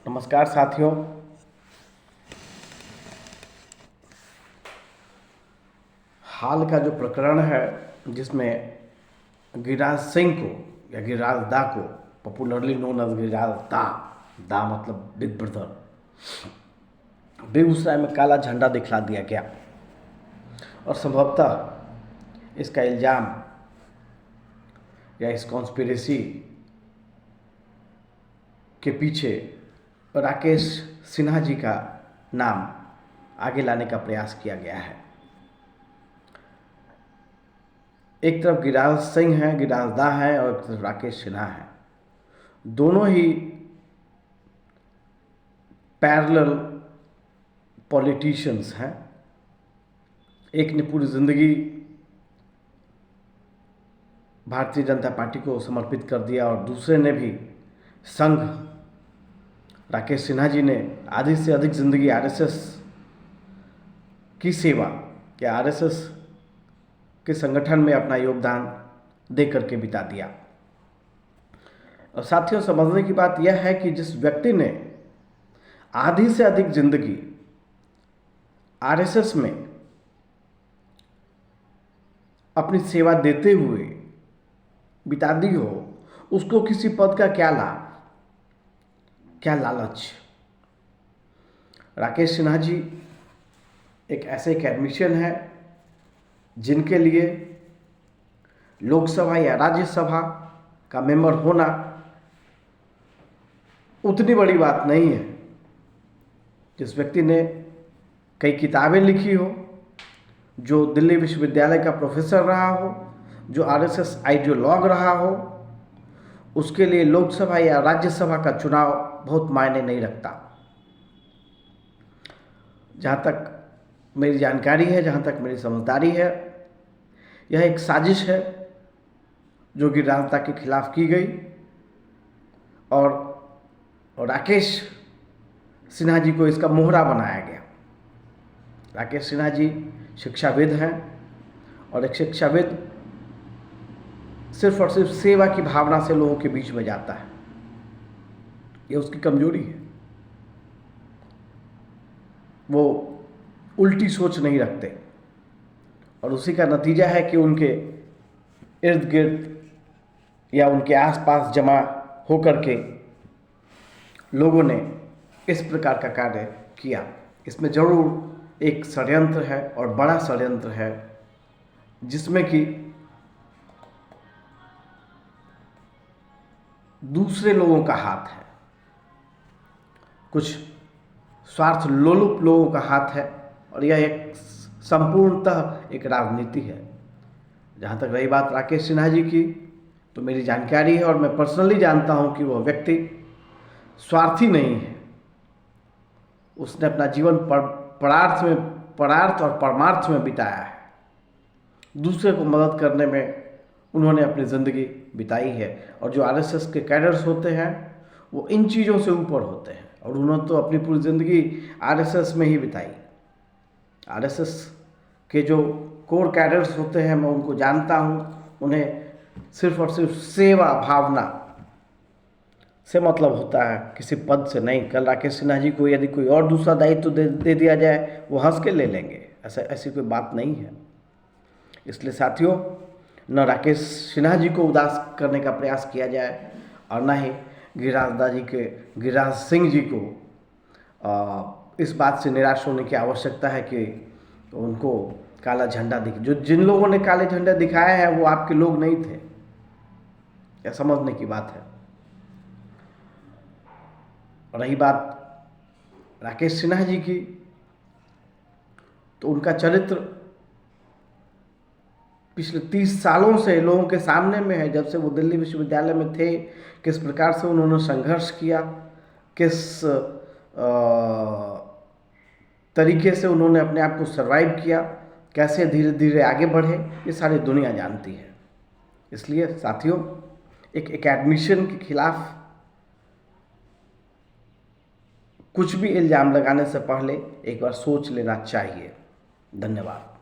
नमस्कार साथियों। हाल का जो प्रकरण है जिसमें गिरिराज सिंह को या गिरिराज दा को, पॉपुलरली नोन एज गिरिराज दा, दा मतलब बिग ब्रदर, बेगूसराय में काला झंडा दिखला दिया गया और संभवतः इसका इल्ज़ाम या इस कॉन्स्पिरेसी के पीछे राकेश सिन्हा जी का नाम आगे लाने का प्रयास किया गया है। एक तरफ गिरिराज सिंह हैं, गिरिराज दा हैं और एक तरफ राकेश सिन्हा हैं। दोनों ही पैरेलल पॉलिटिशियंस हैं। एक ने पूरी जिंदगी भारतीय जनता पार्टी को समर्पित कर दिया और दूसरे ने भी संघ, राकेश सिन्हा जी ने आधी से अधिक जिंदगी आरएसएस की सेवा या आरएसएस के संगठन में अपना योगदान दे करके बिता दिया। और साथियों, समझने की बात यह है कि जिस व्यक्ति ने आधी से अधिक जिंदगी आरएसएस में अपनी सेवा देते हुए बिता दी हो, उसको किसी पद का क्या लाभ, क्या लालच। राकेश सिन्हा जी एक ऐसे एकेडमिशियन है जिनके लिए लोकसभा या राज्यसभा का मेंबर होना उतनी बड़ी बात नहीं है। जिस व्यक्ति ने कई किताबें लिखी हो, जो दिल्ली विश्वविद्यालय का प्रोफेसर रहा हो, जो आरएसएस आइडियोलॉग रहा हो, उसके लिए लोकसभा या राज्यसभा का चुनाव बहुत मायने नहीं रखता। जहाँ तक मेरी जानकारी है, जहाँ तक मेरी समझदारी है, यह एक साजिश है जो गिरिराज दा के खिलाफ की गई और राकेश सिन्हा जी को इसका मोहरा बनाया गया। राकेश सिन्हा जी शिक्षाविद हैं और एक शिक्षाविद सिर्फ और सिर्फ सेवा की भावना से लोगों के बीच में जाता है। यह उसकी कमजोरी है। वो उल्टी सोच नहीं रखते और उसी का नतीजा है कि उनके इर्द गिर्द या उनके आसपास जमा होकर के लोगों ने इस प्रकार का कार्य किया। इसमें जरूर एक षड्यंत्र है और बड़ा षड्यंत्र है, जिसमें कि दूसरे लोगों का हाथ है, कुछ स्वार्थ लोलुप लोगों का हाथ है और यह एक संपूर्णतः एक राजनीति है। जहाँ तक रही बात राकेश सिन्हा जी की, तो मेरी जानकारी है और मैं पर्सनली जानता हूँ कि वह व्यक्ति स्वार्थी नहीं है। उसने अपना जीवन परार्थ और परमार्थ में बिताया है। दूसरे को मदद करने में उन्होंने अपनी ज़िंदगी बिताई है। और जो आरएसएस के कैडर्स होते हैं वो इन चीज़ों से ऊपर होते हैं और उन्होंने तो अपनी पूरी ज़िंदगी आरएसएस में ही बिताई। आरएसएस के जो कोर कैडर्स होते हैं, मैं उनको जानता हूँ। उन्हें सिर्फ और सिर्फ सेवा भावना से मतलब होता है, किसी पद से नहीं। कल राकेश सिन्हा जी को यदि कोई और दूसरा दायित्व दे दिया जाए, वो हंस के ले लेंगे। ऐसी कोई बात नहीं है। इसलिए साथियों, न राकेश सिन्हा जी को उदास करने का प्रयास किया जाए और न ही गिरिराज सिंह जी को इस बात से निराश होने की आवश्यकता है कि उनको काला झंडा जिन लोगों ने काले झंडे दिखाए हैं वो आपके लोग नहीं थे। यह समझने की बात है। रही बात राकेश सिन्हा जी की, तो उनका चरित्र पिछले 30 सालों से लोगों के सामने में है। जब से वो दिल्ली विश्वविद्यालय में थे, किस प्रकार से उन्होंने संघर्ष किया, किस तरीके से उन्होंने अपने आप को सरवाइव किया, कैसे धीरे धीरे आगे बढ़े, ये सारी दुनिया जानती है। इसलिए साथियों, एक एकेडमिशियन के खिलाफ कुछ भी इल्ज़ाम लगाने से पहले एक बार सोच लेना चाहिए। धन्यवाद।